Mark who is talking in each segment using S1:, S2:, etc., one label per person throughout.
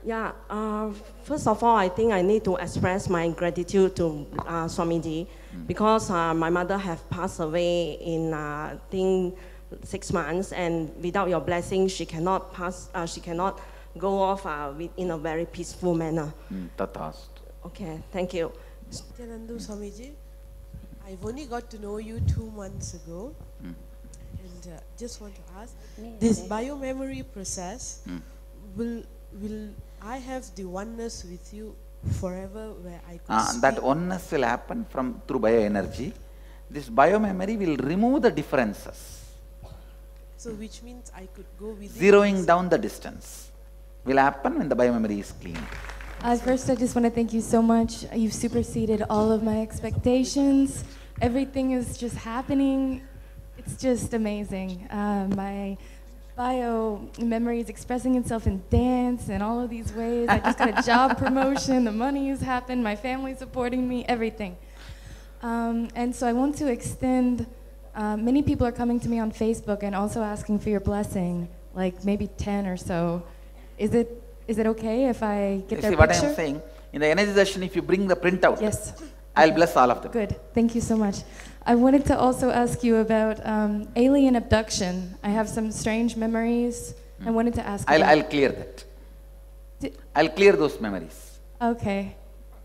S1: Yeah, first of all, I think I need to express my gratitude to Swamiji because my mother have passed away in, I think, 6 months, and without your blessing, she cannot pass, she cannot go off in a very peaceful manner.
S2: Tathast.
S1: Okay, thank you.
S3: Nityananda Swamiji, I've only got to know you 2 months ago, and just want to ask, this biomemory process, will I have the oneness with you forever, where I could
S2: That oneness will happen through bioenergy. This biomemory will remove the differences.
S3: So which means I could go with
S2: Zeroing down the distance will happen when the biomemory is clean.
S4: First, I just want to thank you so much. You've superseded all of my expectations. Everything is just happening. It's just amazing. My bio memory is expressing itself in dance and all of these ways. I just got a job promotion, the money has happened, my family's supporting me, everything. And so I want to extend, many people are coming to me on Facebook and also asking for your blessing, like maybe 10 or so. Is it okay if I get their picture?
S2: What I am saying, in the energy session, if you bring the printout,
S4: yes.
S2: I'll bless all of them.
S4: Good, thank you so much. I wanted to also ask you about alien abduction. I have some strange memories. I wanted to ask
S2: I'll clear that. I'll clear those memories.
S4: Okay.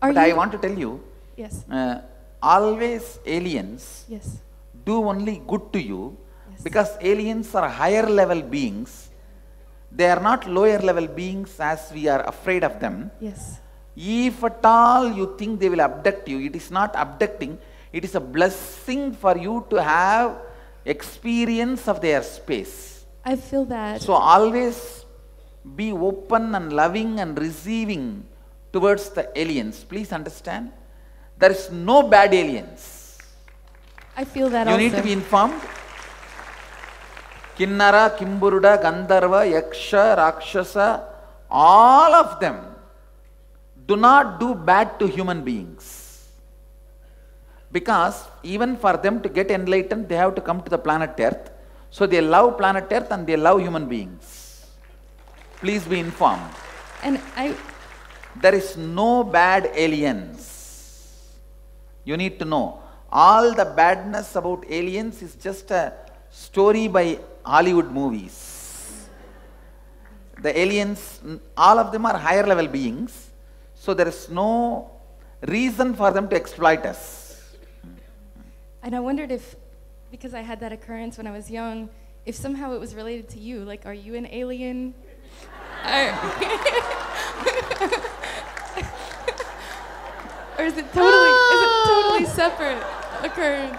S2: But I want to tell you,
S4: yes.
S2: Always aliens
S4: yes.
S2: do only good to you, yes, because aliens are higher level beings. They are not lower level beings as we are afraid of them.
S4: Yes.
S2: If at all you think they will abduct you, it is not abducting. It is a blessing for you to have experience of their space.
S4: I feel that.
S2: So always be open and loving and receiving towards the aliens. Please understand, there is no bad aliens.
S4: I feel that
S2: you
S4: also.
S2: You need to be informed. Kinnara, Kimburuda, Gandharva, Yaksha, Rakshasa, all of them do not do bad to human beings. Because even for them to get enlightened, they have to come to the planet Earth. So they love planet Earth and they love human beings. Please be informed.
S4: And
S2: there is no bad aliens. You need to know. All the badness about aliens is just a story by Hollywood movies. The aliens, all of them are higher level beings. So there is no reason for them to exploit us.
S4: And I wondered if, because I had that occurrence when I was young, if somehow it was related to you. Like, are you an alien? Or is it totally separate occurrence?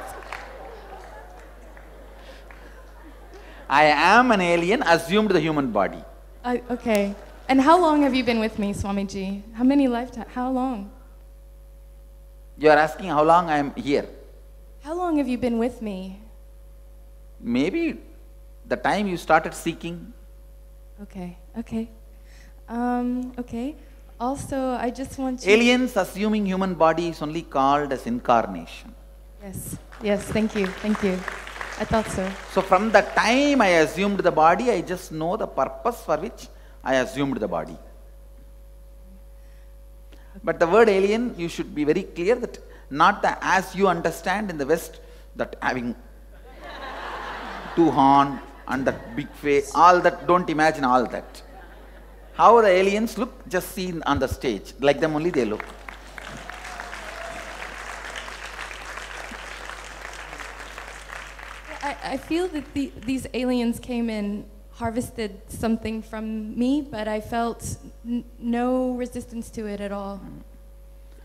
S2: I am an alien, assumed the human body.
S4: Okay. And how long have you been with me, Swamiji? How many lifetimes? How long?
S2: You are asking how long I am here.
S4: How long have you been with me?
S2: Maybe the time you started seeking.
S4: Okay, okay. Okay. Also, I just want you...
S2: Aliens assuming human body is only called as incarnation.
S4: Yes, yes, thank you, thank you. I thought so.
S2: So from the time I assumed the body, I just know the purpose for which I assumed the body. But the word alien, you should be very clear that not as you understand in the West, that having two horn and that big face, all that, don't imagine all that. How the aliens look, just see on the stage, like them only they look.
S4: I feel that these aliens came in, harvested something from me, but I felt no resistance to it at all.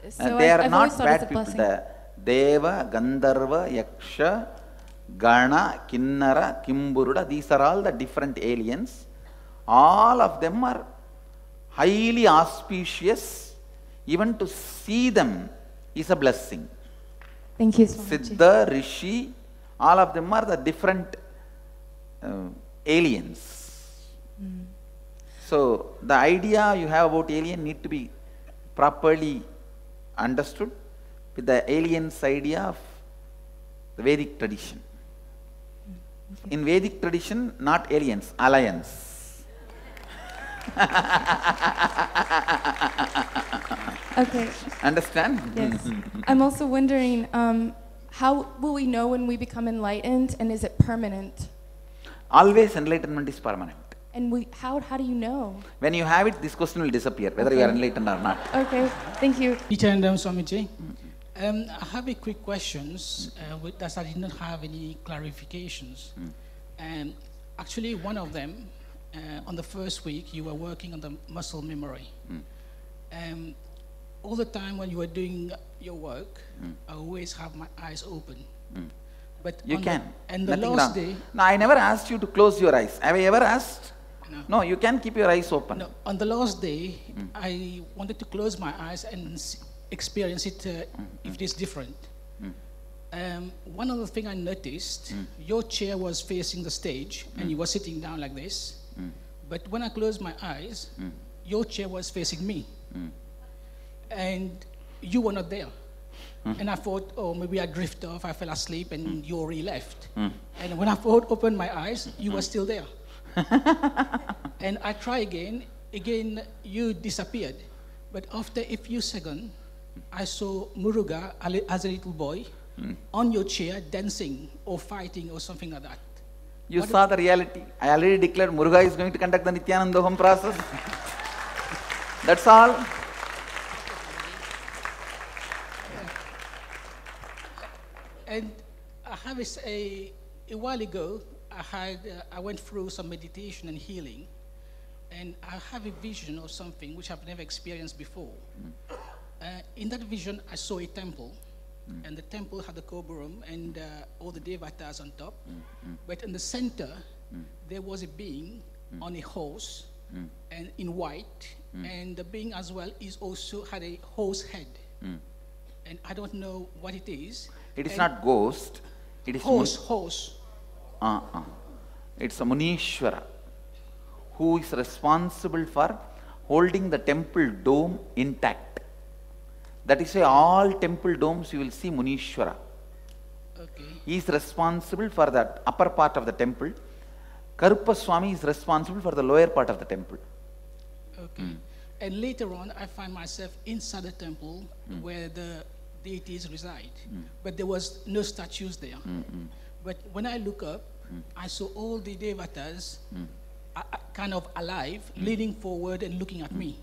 S4: So
S2: they are
S4: I've
S2: not bad people.
S4: blessing.
S2: The Deva, Gandharva, Yaksha, Gana, Kinnara, Kimburuda, these are all the different aliens. All of them are highly auspicious. Even to see them is a blessing.
S4: Thank you so much.
S2: Siddha, Rishi, all of them are the different aliens. So the idea you have about alien need to be properly understood with the alien's idea of the Vedic tradition. In Vedic tradition, not aliens, alliance.
S4: Okay.
S2: Understand?
S4: Yes. I'm also wondering, how will we know when we become enlightened, and is it permanent?
S2: Always enlightenment is permanent.
S4: And how do you know?
S2: When you have it, this question will disappear, whether you are enlightened or not.
S4: Okay, thank you.
S5: Nityananda Swamiji. I have a quick questions, with that I did not have any clarifications. Actually, one of them, on the first week, you were working on the muscle memory. All the time when you were doing your work, I always have my eyes open. But
S2: You can.
S5: And the
S2: Nothing
S5: last
S2: wrong.
S5: day,
S2: No, I never asked you to close your eyes. Have I ever asked?
S5: No.
S2: No, you can keep your eyes open.
S5: no, on the last day, I wanted to close my eyes and experience it if it is different. One of the things I noticed, your chair was facing the stage and you were sitting down like this. But when I closed my eyes, your chair was facing me. And you were not there. And I thought, oh, maybe I drifted off, I fell asleep, and you already left. And when I opened my eyes, you were still there. And I try again, you disappeared. But after a few seconds, I saw Muruga as a little boy on your chair dancing or fighting or something like that.
S2: You saw the reality. I already declared Muruga is going to conduct the Nityanandaham process. That's all.
S5: And I have a while ago, I went through some meditation and healing, and I have a vision of something which I've never experienced before. In that vision, I saw a temple, and the temple had a Koburum and all the devatas on top. But in the center, there was a being on a horse, and in white, and the being as well also had a horse head. And I don't know what it is.
S2: It is not ghost. It is
S5: horse.
S2: It's a Munishwara who is responsible for holding the temple dome intact. That is why all temple domes you will see Munishwara.
S5: Okay.
S2: He is responsible for that upper part of the temple. Karuppa Swami is responsible for the lower part of the temple.
S5: Okay. And later on, I find myself inside the temple where the deities reside. But there was no statues there. But when I look up, I saw all the devatas kind of alive, leaning forward and looking at me.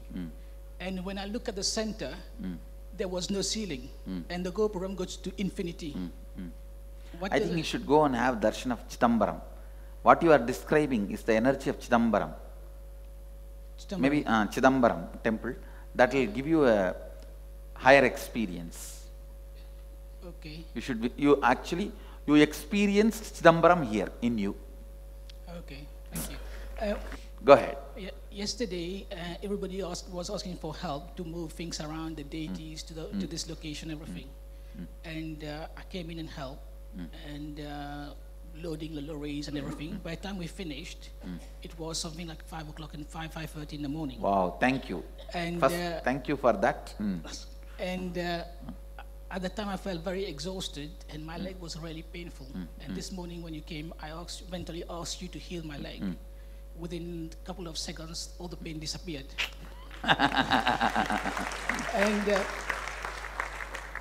S5: And when I look at the center, there was no ceiling. And the Gopuram goes to infinity.
S2: I think you should go and have darshan of Chidambaram. What you are describing is the energy of Chidambaram. Maybe Chidambaram temple. That will give you a higher experience.
S5: Okay.
S2: You experienced Chidambaram here in you.
S5: Okay, thank you.
S2: Go ahead.
S5: Yesterday, everybody was asking for help to move things around, the deities to this location, everything. And I came in and helped, and loading the lorries and everything. By the time we finished, it was something like 5 o'clock and 5:30 in the morning.
S2: Wow, thank you.
S5: And
S2: first, thank you for that.
S5: And at the time, I felt very exhausted, and my leg was really painful. And this morning, when you came, I mentally asked you to heal my leg. Within a couple of seconds, all the pain disappeared. And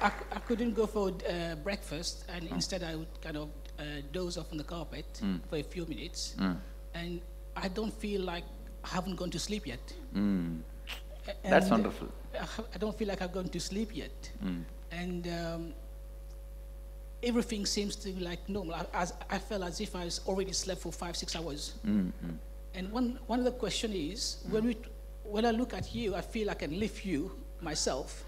S5: I couldn't go for breakfast, and instead I would kind of doze off on the carpet for a few minutes. And I don't feel like I haven't gone to sleep yet.
S2: That's wonderful.
S5: I don't feel like I've gone to sleep yet. And everything seems to be like normal. I felt as if I already slept for 5-6 hours. And one of the question is, when I look at you, I feel I can lift you myself.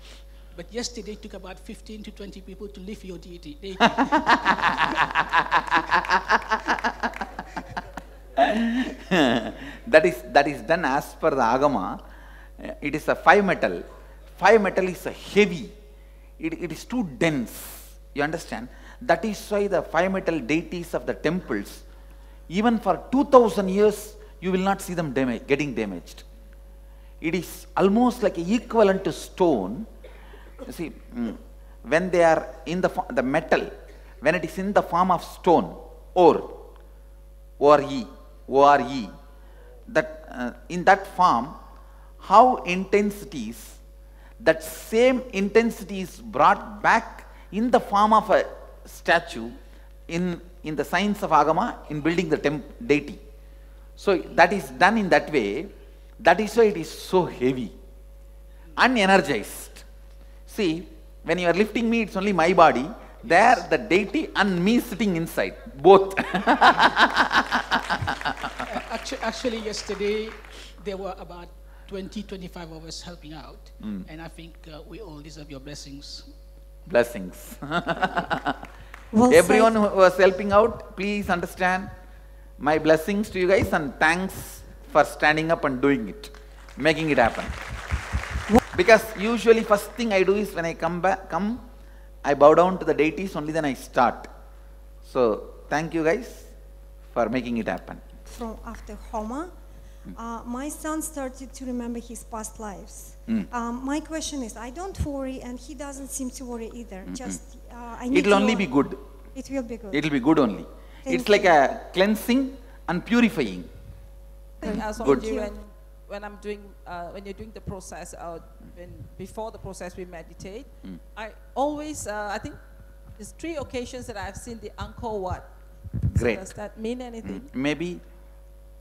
S5: But yesterday it took about 15 to 20 people to lift your deity.
S2: That is done as per the Agama. It is a 5 metal. 5 metal is a heavy. It is too dense. You understand? That is why the 5 metal deities of the temples, even for 2000 years, you will not see them getting damaged. It is almost like equivalent to stone. You see, when they are in the metal, when it is in the form of stone, O-R-E, that in that form, how intense it is, that same intensity is brought back in the form of a statue in the science of Agama in building the deity. So that is done in that way. That is why it is so heavy, unenergized. See, when you are lifting me, it's only my body. There, the deity and me sitting inside, both.
S5: Actually, yesterday, there were about 20-25 of us helping out. And I think we all deserve your blessings.
S2: Blessings.
S6: Well
S2: Everyone
S6: said.
S2: who was helping out, please understand my blessings to you guys and thanks for standing up and doing it, making it happen. Because usually first thing I do is when I come, I bow down to the deities, only then I start. So thank you guys for making it happen.
S6: From after Homa, my son started to remember his past lives. My question is, I don't worry, and he doesn't seem to worry either. Just I need
S2: It will
S6: to
S2: only
S6: know-
S2: be good.
S6: It will be good.
S2: It will be good only.
S6: Thank
S2: It's like a cleansing and purifying. Good.
S7: When I'm doing, when you're doing the process, before the process we meditate, I always, I think there's 3 occasions that I've seen the Angkor Wat.
S2: Great.
S7: So does that mean anything?
S2: Maybe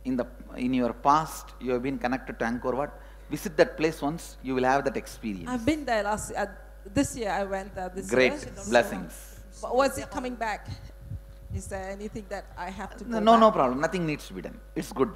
S2: in your past you have been connected to Angkor Wat. Visit that place once, you will have that experience.
S7: I've been there this year. I went this
S2: Great.
S7: year.
S2: Blessings.
S7: But was it coming back? Is there anything that I have to go
S2: No
S7: back?
S2: problem. Nothing needs to be done. It's good.